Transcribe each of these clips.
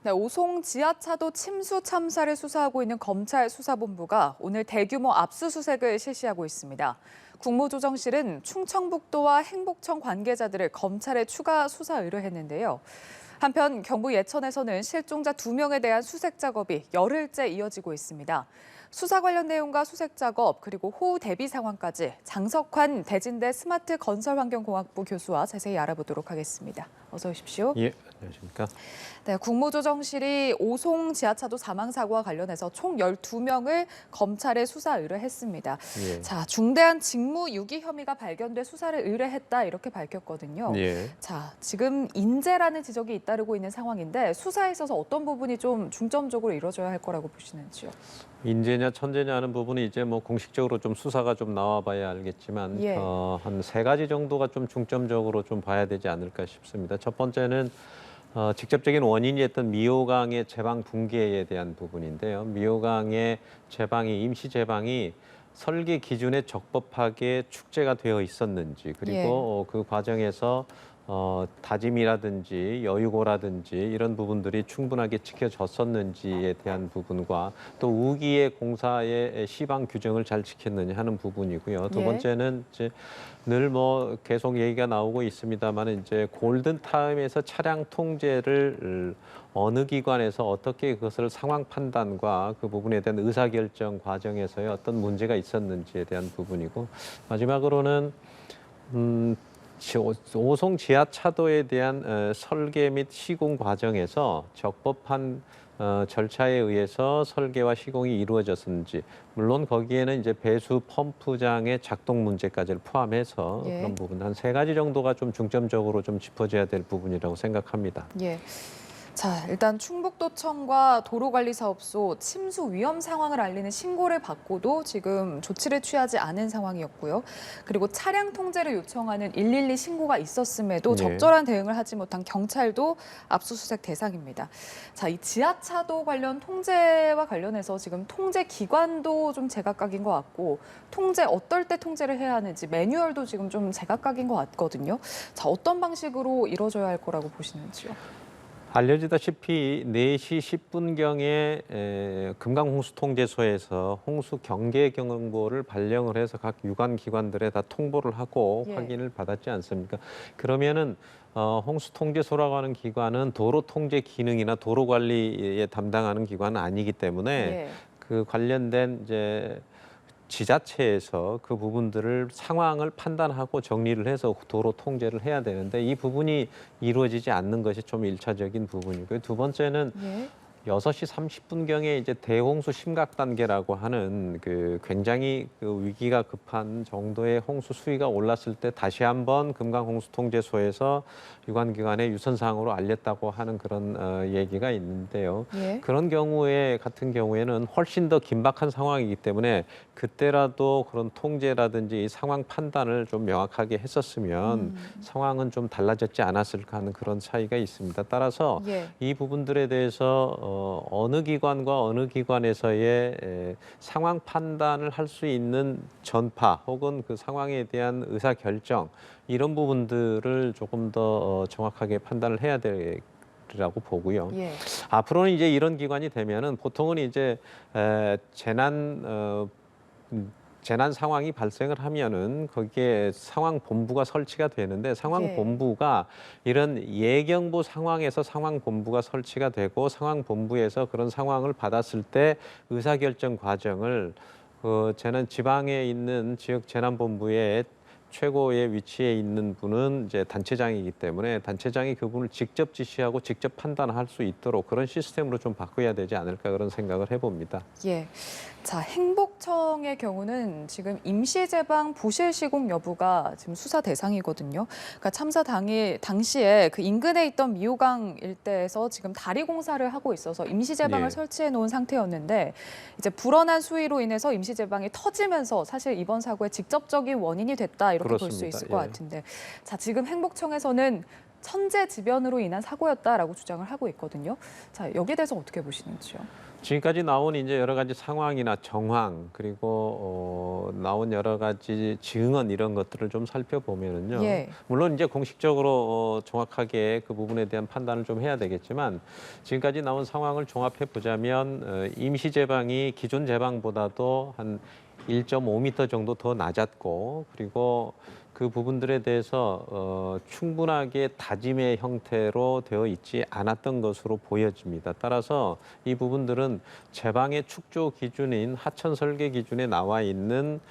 네, 오송 지하차도 침수 참사를 수사하고 있는 검찰 수사본부가 오늘 대규모 압수수색을 실시하고 있습니다. 국무조정실은 충청북도와 행복청 관계자들을 검찰에 추가 수사 의뢰했는데요. 한편 경북 예천에서는 실종자 2명에 대한 수색 작업이 열흘째 이어지고 있습니다. 수사 관련 내용과 수색 작업 그리고 호우 대비 상황까지 장석환 대진대 스마트건설환경공학부 교수와 자세히 알아보도록 하겠습니다. 어서 오십시오. 예, 안녕하십니까. 네, 국무조정실이 오송 지하차도 사망 사고와 관련해서 총 12명을 검찰에 수사 의뢰했습니다. 예. 자, 중대한 직무 유기 혐의가 발견돼 수사를 의뢰했다 이렇게 밝혔거든요. 예. 자, 지금 인재라는 지적이 잇따르고 있는 상황인데 수사에 있어서 어떤 부분이 좀 중점적으로 이루어져야 할 거라고 보시는지요? 인재냐 천재냐 하는 부분이 이제 뭐 공식적으로 좀 수사가 좀 나와봐야 알겠지만 예. 한 3가지 정도가 좀 중점적으로 좀 봐야 되지 않을까 싶습니다. 첫 번째는 직접적인 원인이 됐던 미호강의 제방 붕괴에 대한 부분인데요. 미호강의 제방이 임시 제방이 설계 기준에 적법하게 축제가 되어 있었는지 그리고 그 과정에서 다짐이라든지 여유고라든지 이런 부분들이 충분하게 지켜졌었는지에 대한 부분과 또 우기의 공사의 시방 규정을 잘 지켰느냐 하는 부분이고요. 두 번째는 이제 늘 뭐 계속 얘기가 나오고 있습니다만 이제 골든 타임에서 차량 통제를 어느 기관에서 어떻게 그것을 상황 판단과 그 부분에 대한 의사결정 과정에서의 어떤 문제가 있었는지에 대한 부분이고 마지막으로는 오송 지하차도에 대한 설계 및 시공 과정에서 적법한 절차에 의해서 설계와 시공이 이루어졌는지 물론 거기에는 이제 배수 펌프장의 작동 문제까지를 포함해서 그런 부분 한 3가지 정도가 좀 중점적으로 좀 짚어져야 될 부분이라고 생각합니다. 예. 자, 일단 충북도청과 도로관리사업소 침수 위험 상황을 알리는 신고를 받고도 지금 조치를 취하지 않은 상황이었고요. 그리고 차량 통제를 요청하는 112 신고가 있었음에도 적절한 대응을 하지 못한 경찰도 압수수색 대상입니다. 자, 이 지하차도 관련 통제와 관련해서 지금 통제 기관도 좀 제각각인 것 같고 통제 어떨 때 통제를 해야 하는지 매뉴얼도 지금 좀 제각각인 것 같거든요. 자, 어떤 방식으로 이루어져야 할 거라고 보시는지요? 알려지다시피 4시 10분경에 금강홍수통제소에서 홍수 경계 경보를 발령을 해서 각 유관 기관들에 다 통보를 하고 확인을 받았지 않습니까? 그러면은 홍수통제소라고 하는 기관은 도로 통제 기능이나 도로 관리에 담당하는 기관은 아니기 때문에 그 관련된 이제 지자체에서 그 부분들을 상황을 판단하고 정리를 해서 도로 통제를 해야 되는데 이 부분이 이루어지지 않는 것이 좀 1차적인 부분이고요. 두 번째는 6시 30분경에 이제 대홍수 심각 단계라고 하는 그 굉장히 그 위기가 급한 정도의 홍수 수위가 올랐을 때 다시 한번 금강홍수통제소에서 유관기관에 유선사항으로 알렸다고 하는 그런 얘기가 있는데요. 그런 경우에 같은 경우에는 훨씬 더 긴박한 상황이기 때문에 그때라도 그런 통제라든지 상황 판단을 좀 명확하게 했었으면 상황은 좀 달라졌지 않았을까 하는 그런 차이가 있습니다. 따라서 이 부분들에 대해서 어느 기관과 어느 기관에서의 상황 판단을 할 수 있는 전파 혹은 그 상황에 대한 의사 결정 이런 부분들을 조금 더 정확하게 판단을 해야 되라고 보고요. 앞으로는 이제 이런 기관이 되면은 보통은 이제 재난 상황이 발생을 하면은 거기에 상황 본부가 설치가 되는데 상황 본부가 이런 예경보 상황에서 상황 본부가 설치가 되고 상황 본부에서 그런 상황을 받았을 때 의사결정 과정을 지방에 있는 지역 재난본부의 최고의 위치에 있는 분은 이제 단체장이기 때문에 단체장이 그분을 직접 지시하고 직접 판단할 수 있도록 그런 시스템으로 좀 바꿔야 되지 않을까 그런 생각을 해봅니다. 자, 행복청의 경우는 지금 임시제방 부실 시공 여부가 지금 수사 대상이거든요. 그러니까 참사 당시에 그 인근에 있던 미호강 일대에서 지금 다리 공사를 하고 있어서 임시제방을 설치해 놓은 상태였는데 이제 불어난 수위로 인해서 임시제방이 터지면서 사실 이번 사고의 직접적인 원인이 됐다 이렇게 볼 수 있을 것 같은데 자, 지금 행복청에서는 천재지변으로 인한 사고였다라고 주장을 하고 있거든요. 자, 여기에 대해서 어떻게 보시는지요? 지금까지 나온 이제 여러 가지 상황이나 정황 그리고 나온 여러 가지 증언 이런 것들을 좀 살펴보면은요. 예. 물론 이제 공식적으로 정확하게 그 부분에 대한 판단을 좀 해야 되겠지만 지금까지 나온 상황을 종합해 보자면 임시 제방이 기존 제방보다도 한 1.5m 정도 더 낮았고 그리고 그 부분들에 대해서 충분하게 다짐의 형태로 되어 있지 않았던 것으로 보여집니다. 따라서 이 부분들은 제방의 축조 기준인 하천 설계 기준에 나와 있는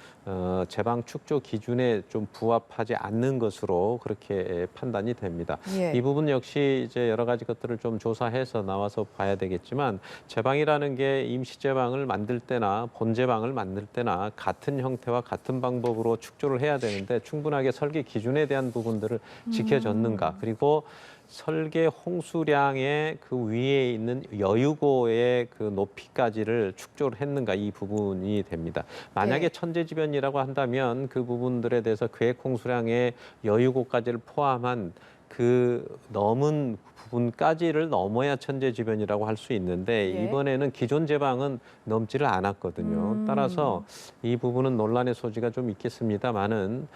제방 축조 기준에 좀 부합하지 않는 것으로 그렇게 판단이 됩니다. 예. 이 부분 역시 이제 여러 가지 것들을 좀 조사해서 나와서 봐야 되겠지만 제방이라는 게 임시 제방을 만들 때나 본 제방을 만들 때나 같은 형태와 같은 방법으로 축조를 해야 되는데 충분하게 설계 기준에 대한 부분들을 지켜졌는가 그리고 설계 홍수량의 그 위에 있는 여유고의 그 높이까지를 축조를 했는가 이 부분이 됩니다. 만약에 예. 천재지변이라고 한다면 그 부분들에 대해서 계획 홍수량의 여유고까지를 포함한 그 넘은 부분까지를 넘어야 천재지변이라고 할 수 있는데 예. 이번에는 기존 제방은 넘지를 않았거든요. 따라서 이 부분은 논란의 소지가 좀 있겠습니다만은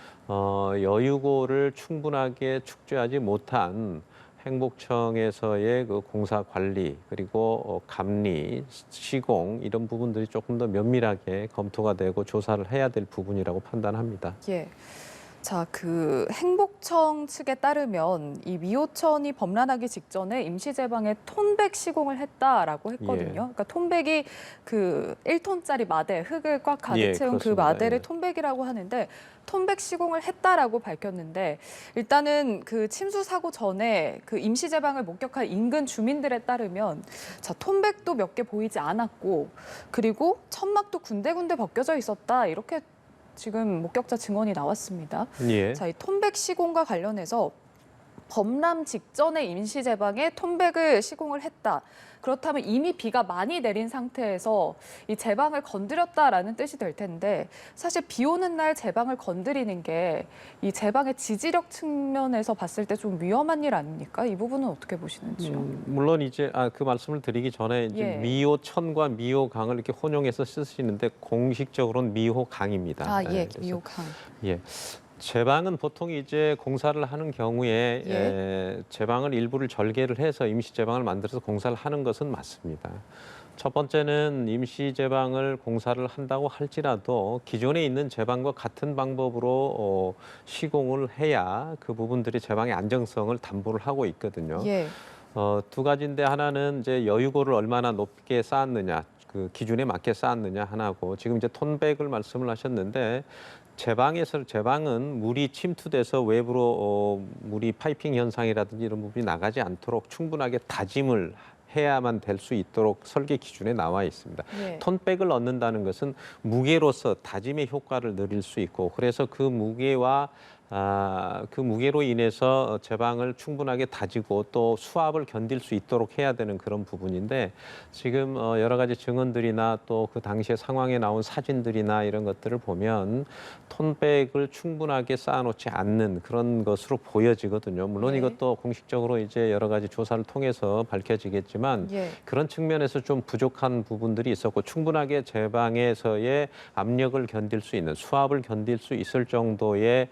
여유고를 충분하게 축조하지 못한 행복청에서의 그 공사 관리 그리고 감리, 시공 이런 부분들이 조금 더 면밀하게 검토가 되고 조사를 해야 될 부분이라고 판단합니다. 예. 자, 그 행복청 측에 따르면 이 미호천이 범람하기 직전에 임시제방에 톤백 시공을 했다라고 했거든요. 예. 그러니까 톤백이 그 1톤짜리 마대, 흙을 꽉 가득 예, 채운 그 그렇습니다. 마대를 예. 톤백이라고 하는데 톤백 시공을 했다라고 밝혔는데 일단은 그 침수 사고 전에 그 임시제방을 목격한 인근 주민들에 따르면 자, 톤백도 몇 개 보이지 않았고 그리고 천막도 군데군데 벗겨져 있었다. 이렇게 지금 목격자 증언이 나왔습니다. 예. 자, 이 톤백 시공과 관련해서 범람 직전에 임시제방에 톤백을 시공을 했다. 그렇다면 이미 비가 많이 내린 상태에서 이 제방을 건드렸다라는 뜻이 될 텐데 사실 비 오는 날 제방을 건드리는 게 이 제방의 지지력 측면에서 봤을 때 좀 위험한 일 아닙니까? 이 부분은 어떻게 보시는지요? 물론 이제 그 말씀을 드리기 전에 이제 예. 미호천과 미호강을 이렇게 혼용해서 쓰시는데 공식적으로는 미호강입니다. 아, 예, 그래서 미호강. 예. 제방은 보통 이제 공사를 하는 경우에 예. 제방을 일부를 절개를 해서 임시 제방을 만들어서 공사를 하는 것은 맞습니다. 첫 번째는 임시 제방을 공사를 한다고 할지라도 기존에 있는 제방과 같은 방법으로 시공을 해야 그 부분들이 제방의 안정성을 담보를 하고 있거든요. 예. 두 가지인데 하나는 이제 여유고를 얼마나 높게 쌓았느냐, 그 기준에 맞게 쌓았느냐 하나고 지금 이제 톤백을 말씀을 하셨는데 제방은 물이 침투돼서 외부로 물이 파이핑 현상이라든지 이런 부분이 나가지 않도록 충분하게 다짐을 해야만 될 수 있도록 설계 기준에 나와 있습니다. 예. 톤백을 얻는다는 것은 무게로서 다짐의 효과를 누릴 수 있고 그래서 그 무게와 그 무게로 인해서 제방을 충분하게 다지고 또 수압을 견딜 수 있도록 해야 되는 그런 부분인데 지금 여러 가지 증언들이나 또 그 당시의 상황에 나온 사진들이나 이런 것들을 보면 톤백을 충분하게 쌓아놓지 않는 그런 것으로 보여지거든요. 물론 네. 이것도 공식적으로 이제 여러 가지 조사를 통해서 밝혀지겠지만 예. 그런 측면에서 좀 부족한 부분들이 있었고 충분하게 제방에서의 압력을 견딜 수 있는 수압을 견딜 수 있을 정도의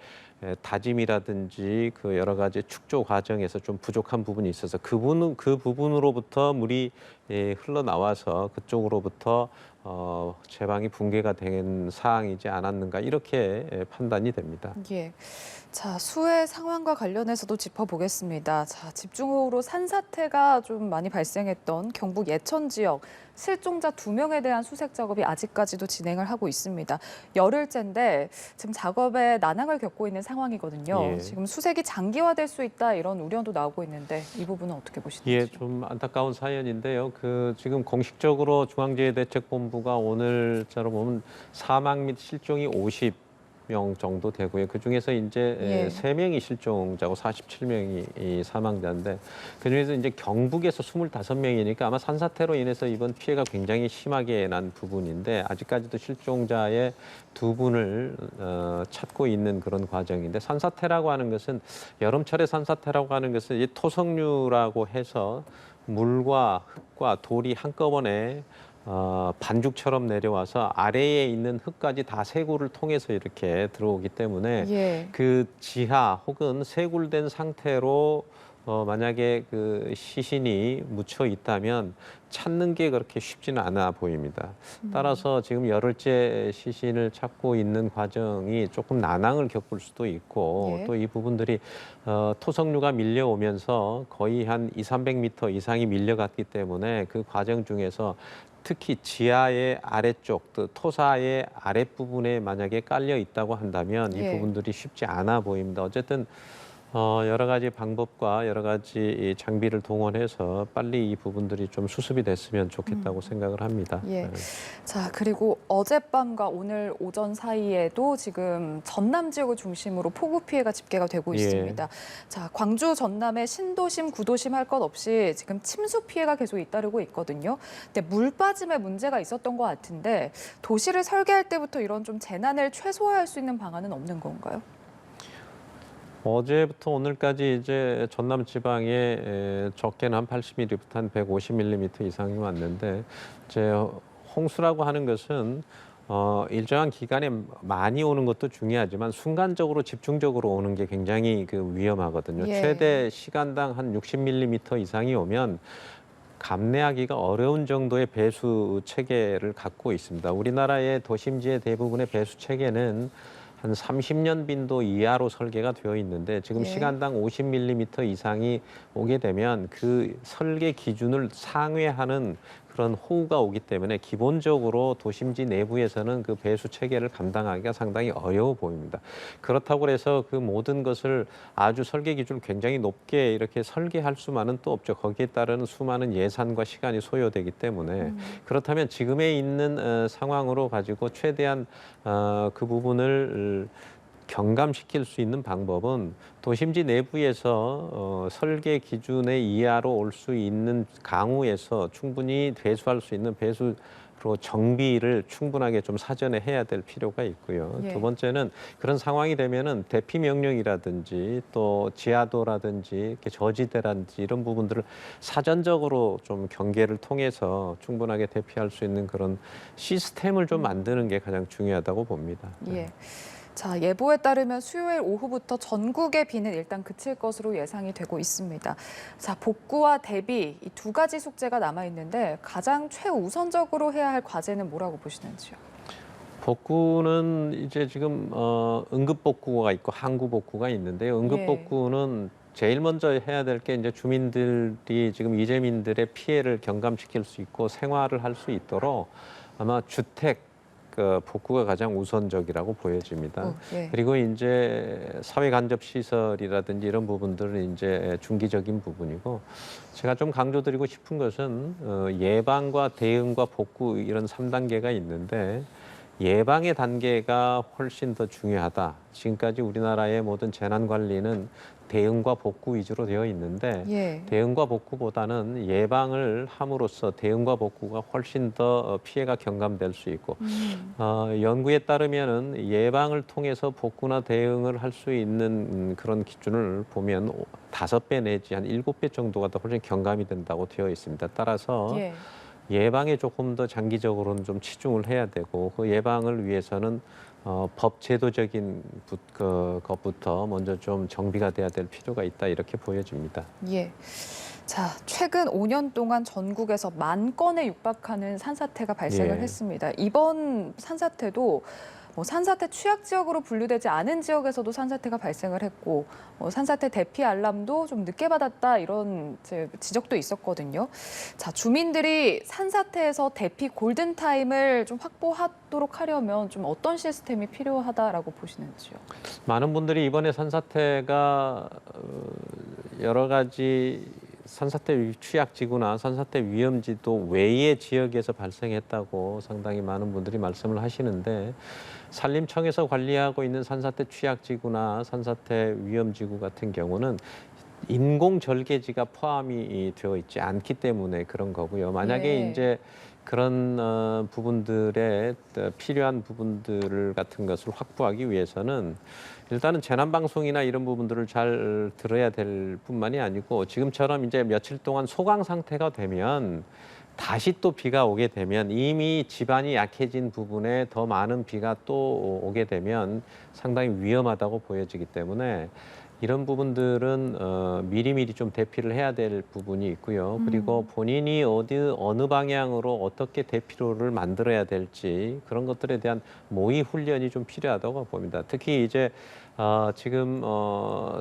다짐이라든지 그 여러 가지 축조 과정에서 좀 부족한 부분이 있어서 그 부분으로부터 물이 흘러나와서 그쪽으로부터 제방이 붕괴가 된 사항이지 않았는가 이렇게 판단이 됩니다. 예. 자, 수해 상황과 관련해서도 짚어보겠습니다. 자, 집중호우로 산사태가 좀 많이 발생했던 경북 예천 지역 실종자 2명에 대한 수색 작업이 아직까지도 진행을 하고 있습니다. 열흘째인데 지금 작업에 난항을 겪고 있는 상황이거든요. 예. 지금 수색이 장기화될 수 있다 이런 우려도 나오고 있는데 이 부분은 어떻게 보시는지? 예, 좀 안타까운 사연인데요. 그 지금 공식적으로 중앙재해대책본부가 오늘자로 보면 사망 및 실종이 50. 명 정도 되고요. 그 중에서 이제 예. 3명이 실종자고 47명이 사망자인데 그 중에서 이제 경북에서 25명이니까 아마 산사태로 인해서 이번 피해가 굉장히 심하게 난 부분인데 아직까지도 실종자의 2분을 찾고 있는 그런 과정인데 산사태라고 하는 것은 여름철에 산사태라고 하는 것은 이 토성류라고 해서 물과 흙과 돌이 한꺼번에 반죽처럼 내려와서 아래에 있는 흙까지 다 세굴을 통해서 이렇게 들어오기 때문에 예. 그 지하 혹은 세굴된 상태로 만약에 그 시신이 묻혀 있다면 찾는 게 그렇게 쉽지는 않아 보입니다. 따라서 지금 열흘째 시신을 찾고 있는 과정이 조금 난항을 겪을 수도 있고 예. 또 이 부분들이 토성류가 밀려오면서 거의 한 200~300m 이상이 밀려갔기 때문에 그 과정 중에서 특히 지하의 아래쪽, 또 토사의 아랫부분에 만약에 깔려 있다고 한다면 이 예. 부분들이 쉽지 않아 보입니다. 어쨌든 여러 가지 방법과 여러 가지 이 장비를 동원해서 빨리 이 부분들이 좀 수습이 됐으면 좋겠다고 생각을 합니다. 예. 네. 자, 그리고 어젯밤과 오늘 오전 사이에도 지금 전남 지역을 중심으로 폭우 피해가 집계가 되고 예. 있습니다. 자, 광주 전남의 신도심, 구도심 할 것 없이 지금 침수 피해가 계속 잇따르고 있거든요. 근데 물 빠짐에 문제가 있었던 것 같은데 도시를 설계할 때부터 이런 좀 재난을 최소화할 수 있는 방안은 없는 건가요? 어제부터 오늘까지 이제 전남 지방에 적게는 한 80mm부터 한 150mm 이상이 왔는데 이제 홍수라고 하는 것은 일정한 기간에 많이 오는 것도 중요하지만 순간적으로 집중적으로 오는 게 굉장히 그 위험하거든요. 예. 최대 시간당 한 60mm 이상이 오면 감내하기가 어려운 정도의 배수 체계를 갖고 있습니다. 우리나라의 도심지의 대부분의 배수 체계는 한 30년 빈도 이하로 설계가 되어 있는데 지금 예. 시간당 50mm 이상이 오게 되면 그 설계 기준을 상회하는 그런 호우가 오기 때문에 기본적으로 도심지 내부에서는 그 배수 체계를 감당하기가 상당히 어려워 보입니다. 그렇다고 해서 그 모든 것을 아주 설계 기준을 굉장히 높게 이렇게 설계할 수만은 또 없죠. 거기에 따르는 수많은 예산과 시간이 소요되기 때문에 그렇다면 지금에 있는 상황으로 가지고 최대한 그 부분을 경감시킬 수 있는 방법은 도심지 내부에서 설계 기준의 이하로 올 수 있는 강우에서 충분히 배수할 수 있는 배수로 정비를 충분하게 좀 사전에 해야 될 필요가 있고요. 예. 두 번째는 그런 상황이 되면은 대피 명령이라든지 또 지하도라든지 이렇게 저지대라든지 이런 부분들을 사전적으로 좀 경계를 통해서 충분하게 대피할 수 있는 그런 시스템을 좀 만드는 게 가장 중요하다고 봅니다. 예. 자, 예보에 따르면 수요일 오후부터 전국의 비는 일단 그칠 것으로 예상이 되고 있습니다. 자, 복구와 대비 이 2가지 숙제가 남아 있는데 가장 최우선적으로 해야 할 과제는 뭐라고 보시는지요? 복구는 이제 지금 응급 복구가 있고 항구 복구가 있는데요. 응급 예. 복구는 제일 먼저 해야 될 게 이제 주민들이 지금 이재민들의 피해를 경감시킬 수 있고 생활을 할 수 있도록 아마 주택 그 복구가 가장 우선적이라고 보여집니다. 예. 그리고 이제 사회 간접 시설이라든지 이런 부분들은 이제 중기적인 부분이고 제가 좀 강조드리고 싶은 것은 예방과 대응과 복구 이런 3단계가 있는데 예방의 단계가 훨씬 더 중요하다. 지금까지 우리나라의 모든 재난 관리는 대응과 복구 위주로 되어 있는데 예. 대응과 복구보다는 예방을 함으로써 대응과 복구가 훨씬 더 피해가 경감될 수 있고 연구에 따르면은 예방을 통해서 복구나 대응을 할 수 있는 그런 기준을 보면 5배 내지 한 7배 정도가 더 훨씬 경감이 된다고 되어 있습니다. 따라서 예. 예방에 조금 더 장기적으로는 좀 치중을 해야 되고 그 예방을 위해서는 법 제도적인 것부터 먼저 좀 정비가 돼야 될 필요가 있다 이렇게 보여집니다. 예. 자, 최근 5년 동안 전국에서 10,000건에 육박하는 산사태가 발생을 예. 했습니다. 이번 산사태도 산사태 취약 지역으로 분류되지 않은 지역에서도 산사태가 발생을 했고 산사태 대피 알람도 좀 늦게 받았다 이런 지적도 있었거든요. 자, 주민들이 산사태에서 대피 골든타임을 좀 확보하도록 하려면 좀 어떤 시스템이 필요하다라고 보시는지요? 많은 분들이 이번에 산사태가 여러 가지 산사태 취약지구나 산사태 위험지도 외의 지역에서 발생했다고 상당히 많은 분들이 말씀을 하시는데 산림청에서 관리하고 있는 산사태 취약지구나 산사태 위험지구 같은 경우는 인공 절개지가 포함이 되어 있지 않기 때문에 그런 거고요. 만약에 예. 이제 그런 부분들에 필요한 부분들 같은 것을 확보하기 위해서는 일단은 재난 방송이나 이런 부분들을 잘 들어야 될 뿐만이 아니고 지금처럼 이제 며칠 동안 소강 상태가 되면 다시 또 비가 오게 되면 이미 지반이 약해진 부분에 더 많은 비가 또 오게 되면 상당히 위험하다고 보여지기 때문에 이런 부분들은 미리미리 좀 대피를 해야 될 부분이 있고요. 그리고 본인이 어느 방향으로 어떻게 대피로를 만들어야 될지 그런 것들에 대한 모의 훈련이 좀 필요하다고 봅니다. 특히 이제 지금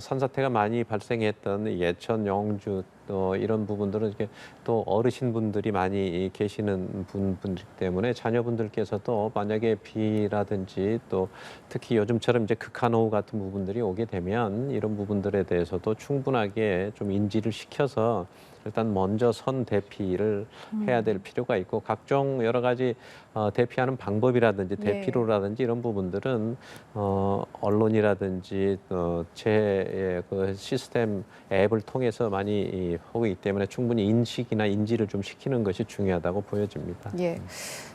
산사태가 많이 발생했던 예천, 영주 이런 부분들은 이렇게 또 어르신분들이 많이 계시는 분들 때문에 자녀분들께서도 만약에 비라든지 또 특히 요즘처럼 이제 극한호우 같은 부분들이 오게 되면 이런 부분들에 대해서도 충분하게 좀 인지를 시켜서 일단 먼저 선 대피를 해야 될 필요가 있고 각종 여러 가지 대피하는 방법이라든지 예. 대피로라든지 이런 부분들은 언론이라든지 제 그 시스템 앱을 통해서 많이 하고 있기 때문에 충분히 인식이나 인지를 좀 시키는 것이 중요하다고 보여집니다. 예.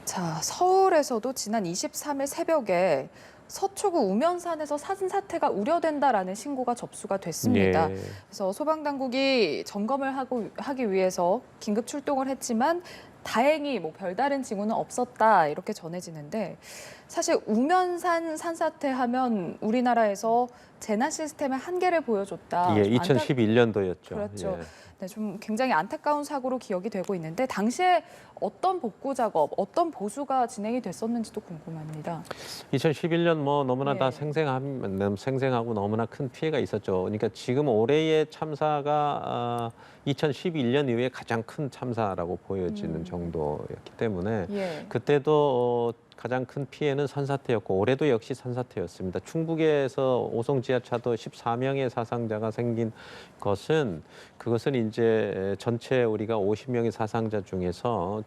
자, 서울에서도 지난 23일 새벽에 서초구 우면산에서 산사태가 우려된다라는 신고가 접수가 됐습니다. 예. 그래서 소방당국이 점검을 하기 위해서 긴급 출동을 했지만 다행히 뭐 별다른 징후는 없었다 이렇게 전해지는데 사실 우면산 산사태 하면 우리나라에서 재난 시스템의 한계를 보여줬다. 예, 좀 2011년도였죠. 그렇죠. 예. 네, 좀 굉장히 안타까운 사고로 기억이 되고 있는데 당시에 어떤 복구 작업, 어떤 보수가 진행이 됐었는지도 궁금합니다. 2011년 뭐 너무나 다 예. 생생하고 너무나 큰 피해가 있었죠. 그러니까 지금 올해의 참사가 2011년 이후에 가장 큰 참사라고 보여지는 정도였기 때문에 예. 그때도 가장 큰 피해는 산사태였고 올해도 역시 산사태였습니다. 충북에서 오송 지하차도 14명의 사상자가 생긴 것은 그것은 이제 전체 우리가 50명의 사상자 중에서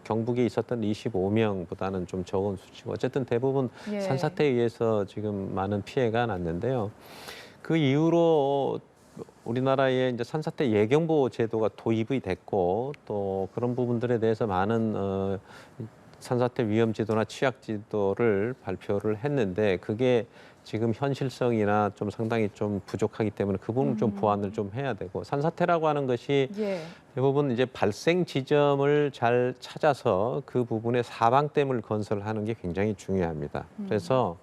경북에 있었던 25명보다는 좀 적은 수치고 어쨌든 대부분 예. 산사태에 의해서 지금 많은 피해가 났는데요. 그 이후로 우리나라에 이제 산사태 예경보호 제도가 도입이 됐고 또 그런 부분들에 대해서 많은 산사태 위험 지도나 취약 지도를 발표를 했는데 그게 지금 현실성이나 좀 상당히 좀 부족하기 때문에 그 부분 좀 보완을 좀 해야 되고 산사태라고 하는 것이 예. 대부분 이제 발생 지점을 잘 찾아서 그 부분에 사방댐을 건설하는 게 굉장히 중요합니다. 그래서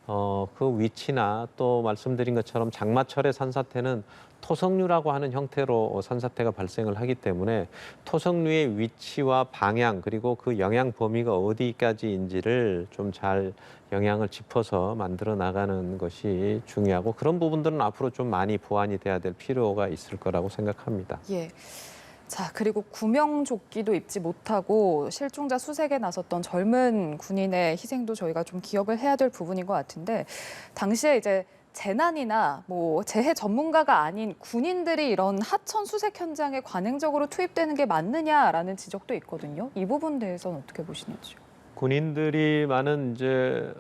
그 위치나 또 말씀드린 것처럼 장마철의 산사태는 토성류라고 하는 형태로 산사태가 발생을 하기 때문에 토성류의 위치와 방향 그리고 그 영향 범위가 어디까지인지를 좀 잘 영향을 짚어서 만들어 나가는 것이 중요하고 그런 부분들은 앞으로 좀 많이 보완이 돼야 될 필요가 있을 거라고 생각합니다. 예. 자, 그리고 구명조끼도 입지 못하고 실종자 수색에 나섰던 젊은 군인의 희생도 저희가 좀 기억을 해야 될 부분인 것 같은데 당시에 이제 재난이나 뭐 재해 전문가가 아닌 군인들이 이런 하천 수색 현장에 관행적으로 투입되는 게 맞느냐라는 지적도 있거든요. 이 부분 대해서는 어떻게 보시는지요? 군인들이 많은 이제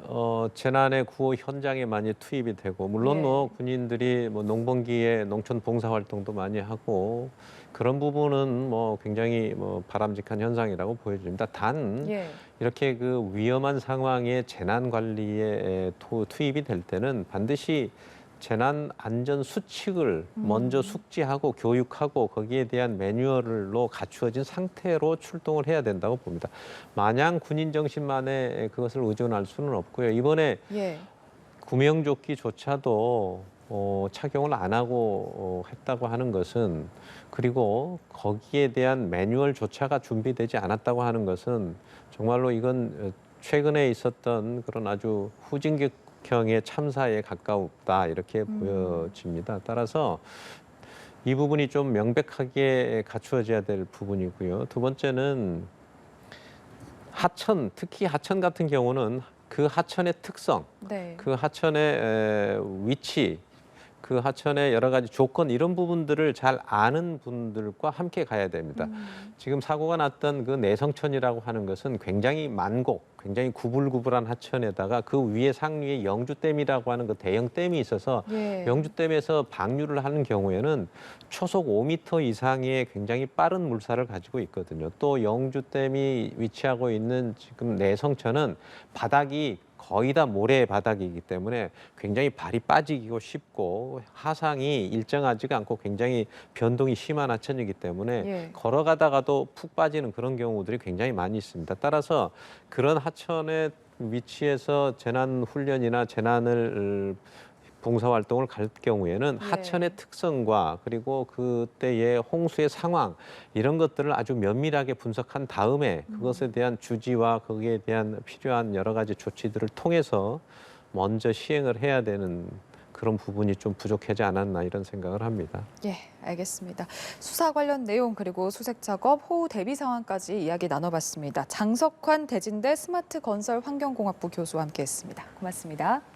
재난의 구호 현장에 많이 투입이 되고 물론 예. 뭐 군인들이 뭐 농번기에 농촌 봉사 활동도 많이 하고 그런 부분은 뭐 굉장히 뭐 바람직한 현상이라고 보여집니다. 단 예. 이렇게 그 위험한 상황에 재난 관리에 투입이 될 때는 반드시 재난 안전 수칙을 먼저 숙지하고 교육하고 거기에 대한 매뉴얼로 갖추어진 상태로 출동을 해야 된다고 봅니다. 마냥 군인 정신만에 그것을 의존할 수는 없고요. 이번에 예. 구명조끼조차도 착용을 안 하고 했다고 하는 것은 그리고 거기에 대한 매뉴얼조차가 준비되지 않았다고 하는 것은 정말로 이건 최근에 있었던 그런 아주 후진국형의 참사에 가까웠다 이렇게 보여집니다. 따라서 이 부분이 좀 명백하게 갖추어져야 될 부분이고요. 두 번째는 하천, 특히 하천 같은 경우는 그 하천의 특성, 네. 그 하천의 위치, 그 하천의 여러 가지 조건 이런 부분들을 잘 아는 분들과 함께 가야 됩니다. 지금 사고가 났던 그 내성천이라고 하는 것은 굉장히 만곡, 굉장히 구불구불한 하천에다가 그 위에 상류에 영주댐이라고 하는 그 대형 댐이 있어서 예. 영주댐에서 방류를 하는 경우에는 초속 5m 이상의 굉장히 빠른 물살을 가지고 있거든요. 또 영주댐이 위치하고 있는 지금 내성천은 바닥이 거의 다 모래 바닥이기 때문에 굉장히 발이 빠지기고 쉽고 하상이 일정하지가 않고 굉장히 변동이 심한 하천이기 때문에 예. 걸어가다가도 푹 빠지는 그런 경우들이 굉장히 많이 있습니다. 따라서 그런 하천의 위치에서 재난 훈련이나 재난을 봉사활동을 갈 경우에는 예. 하천의 특성과 그리고 그때의 홍수의 상황 이런 것들을 아주 면밀하게 분석한 다음에 그것에 대한 주지와 거기에 대한 필요한 여러 가지 조치들을 통해서 먼저 시행을 해야 되는 그런 부분이 좀 부족하지 않았나 이런 생각을 합니다. 예, 알겠습니다. 수사 관련 내용 그리고 수색 작업, 호우 대비 상황까지 이야기 나눠봤습니다. 장석환 대진대 스마트 건설 환경공학부 교수와 함께했습니다. 고맙습니다.